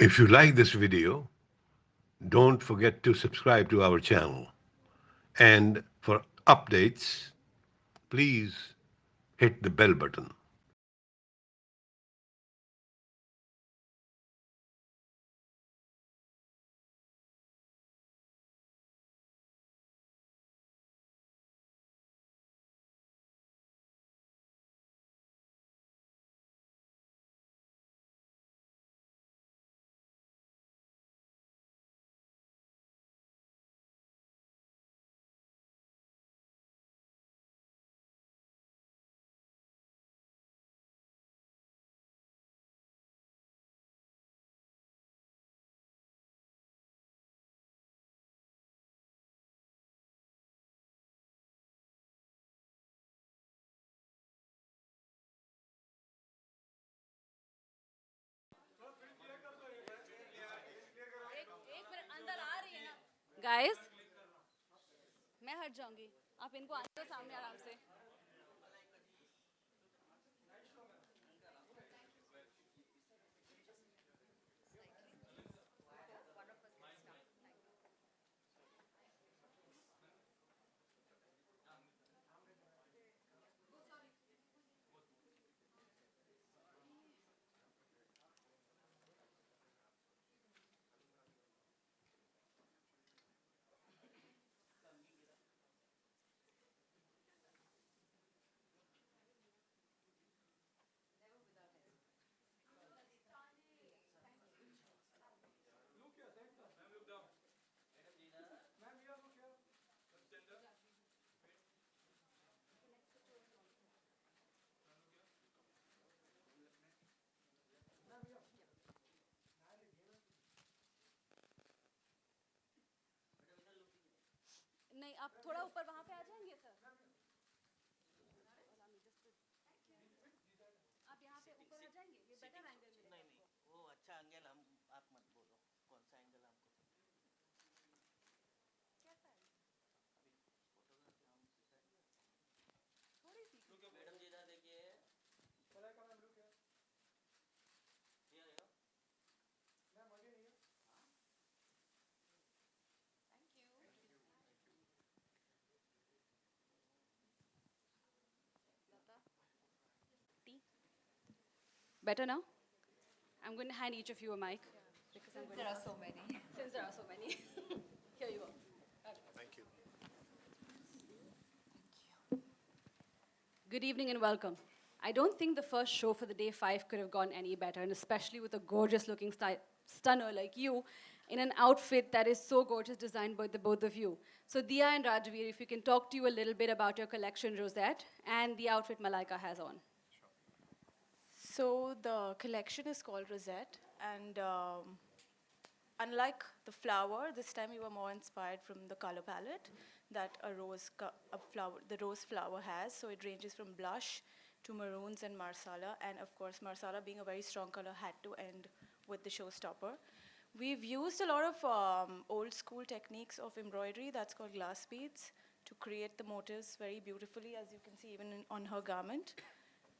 If you like this video, don't forget to subscribe to our channel. And for updates, please hit the bell button. Guys मैं हट जाऊंगी आप इनको आने दो सामने आराम से नहीं आप थोड़ा ऊपर वहां पे आ जाएंगे सर आप यहाँ पे ऊपर आ जाएंगे ये बेटर एंगल मिलेगा आपको वो अच्छा एंगल हम आप मत बोलो कौन सा एंगल हमको कैसा है अभी फोटोग्राफी हम सिखाएंगे थोड़ी सी मैडम जी इधर देखिए ये रहे हो thank U T better now I'm going to hand each of you a mic because I'm going There to are ask so many. since there are so many here you go Thank you. Good evening and welcome. I don't think the first show for the day 5 could have gone any better, and especially with a gorgeous looking stunner like you in an outfit that is so gorgeous, designed by the both of you. So, Diya and Rajvvir, if you can talk to you a little bit about your collection, Rosette, and the outfit Malaika has on. So the collection is called Rosette, and unlike the flower, this time we were more inspired from the color palette that the rose flower has. So it ranges from blush to maroons and marsala, and of course, marsala being a very strong color had to end with the showstopper. We've used a lot of old school techniques of embroidery that's called glass beads to create the motifs very beautifully, as you can see even on her garment.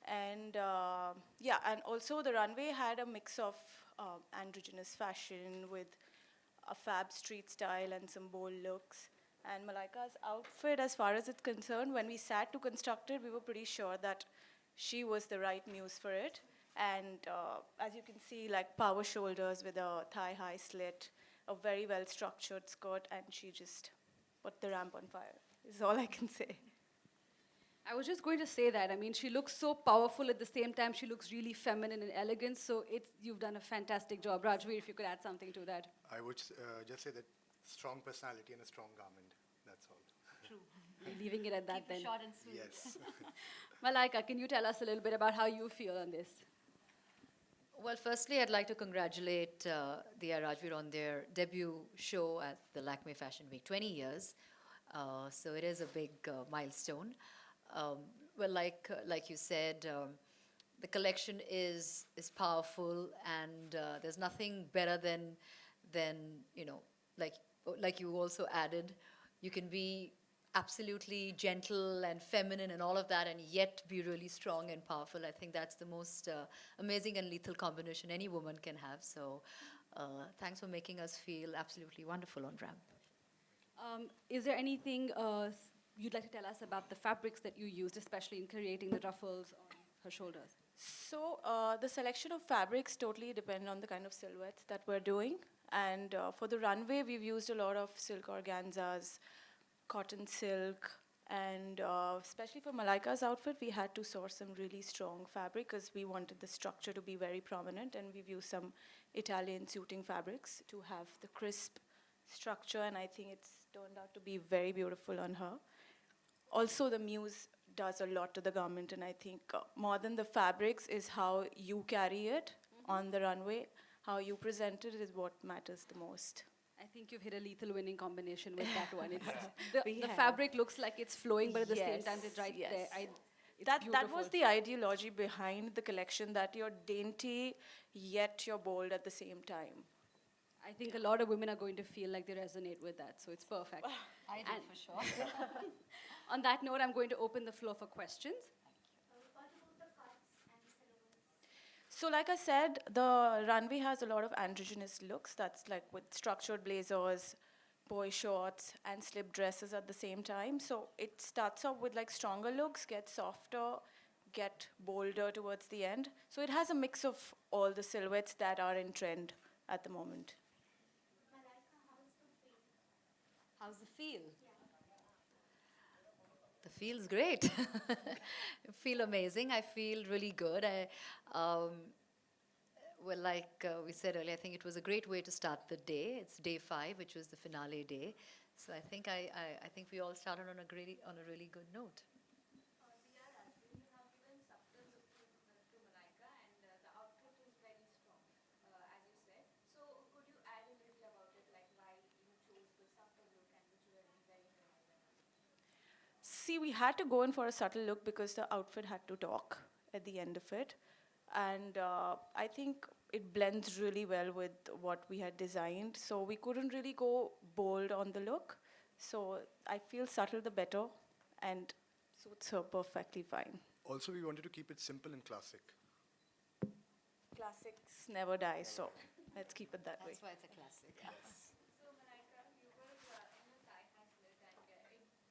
And yeah, and also the runway had a mix of androgynous fashion with a fab street style and some bold looks. And Malaika's outfit, as far as it's concerned, when we sat to construct it, we were pretty sure that she was the right muse for it. And as you can see, like power shoulders with a thigh-high slit, a very well-structured skirt, and she just put the ramp on fire, is all I can say. I was just going to say that. I mean, she looks so powerful at the same time. She looks really feminine and elegant. So you've done a fantastic job. Rajvir, if you could add something to that. I would just say that strong personality and a strong garment. That's all. We're leaving it at that Keep then. it short and sweet. Yes. Malaika, can you tell us a little bit about how you feel on this? Well, firstly, I'd like to congratulate Diya Rajvvir on their debut show at the Lakme Fashion Week, 20 years. So it is a big milestone. Um, well, like you said, the collection is powerful, and there's nothing better than like like you also added, you can be absolutely gentle and feminine and all of that, and yet be really strong and powerful. I think that's the most amazing and lethal combination any woman can have. So Thanks for making us feel absolutely wonderful on ramp. Is there anything you'd like to tell us about the fabrics that you used, especially in creating the ruffles on her shoulders? So the selection of fabrics totally depend on the kind of silhouettes that we're doing. And for the runway, we've used a lot of silk organzas, cotton silk, and especially for Malaika's outfit, we had to source some really strong fabric because we wanted the structure to be very prominent, and we've used some Italian suiting fabrics to have the crisp structure, and I think it's turned out to be very beautiful on her. Also, the muse does a lot to the garment, and I think more than the fabrics is how you carry it on the runway, how you present it is what matters the most. I think you've hit a lethal winning combination with that one. It's We the have. fabric looks like it's flowing, but at the same time, it's right Yes, there. yes. It's That beautiful. was the ideology behind the collection, that you're dainty, yet you're bold at the same time. I think a lot of women are going to feel like they resonate with that, so it's perfect. I do, And- for sure. On that note, I'm going to open the floor for questions. So like I said, the runway has a lot of androgynous looks. That's like with structured blazers, boy shorts, and slip dresses at the same time. So it starts off with like stronger looks, gets softer, get bolder towards the end. So it has a mix of all the silhouettes that are in trend at the moment. How's the feel? The feel's great. I feel amazing. I feel really good. Well, like we said earlier, I think it was a great way to start the day. It's day 5, which was the finale day. So I think we all started on a really good note. Diya Rajvvir, you have given subtle look to Malaika, and the outfit is very strong, as you said. So, could you add a little about it, like why you chose the subtle look and which you are very, very well? See, we had to go in for a subtle look because the outfit had to talk at the end of it. And I think it blends really well with what we had designed. So we couldn't really go bold on the look. So I feel subtle the better and suits her perfectly fine. Also, we wanted to keep it simple and classic. Classics never die, so let's keep it that way. That's why it's a classic. So, Malaika, you were in a thigh-high slit, and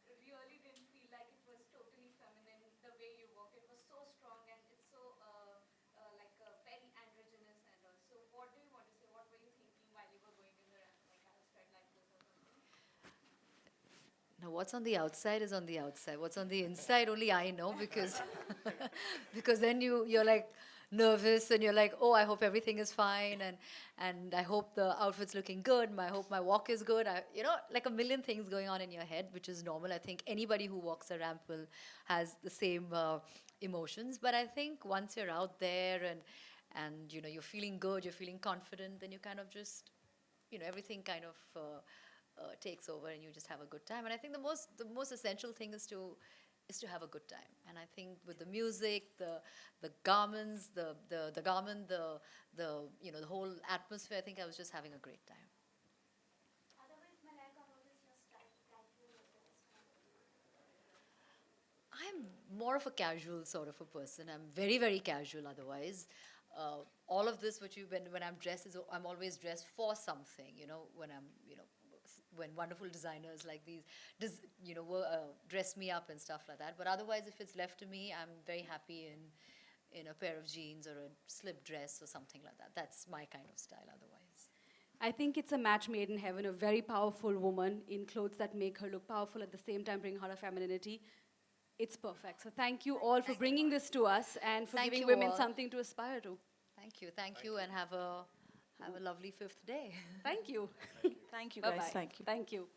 it really didn't feel like it was totally feminine the way you walk. It was so strong and it's so like very androgynous and all. So, what do you want to say? What were you thinking while you were going in the ramp? Like I was felt like this or something? Now, what's on the outside is on the outside. What's on the inside, only I know, because because then you're like nervous and you're like, oh, I hope everything is fine, and I hope the outfit's looking good. I hope my walk is good. Like a million things going on in your head, which is normal. I think anybody who walks a ramp will has the same emotions. But I think once you're out there and you're feeling good, you're feeling confident, then you kind of just everything kind of takes over and you just have a good time. And I think the most essential thing is to have a good time. And I think with the music, the garments, the garment, the whole atmosphere, I think I was just having a great time. Otherwise, Malaika, what is your style? Casual or professional? I'm more of a casual sort of a person. I'm very, very casual otherwise. All of this, when I'm dressed, I'm always dressed for something, when wonderful designers like these, dress me up and stuff like that. But otherwise, if it's left to me, I'm very happy in a pair of jeans or a slip dress or something like that. That's my kind of style otherwise. I think it's a match made in heaven, a very powerful woman in clothes that make her look powerful at the same time bring her femininity. It's perfect. So thank you all for bringing this to us and for Thank giving you women all. something to aspire to. Thank you, and have a lovely 5th day. Thank you. Thank you, guys. Bye-bye. Thank you. Thank you.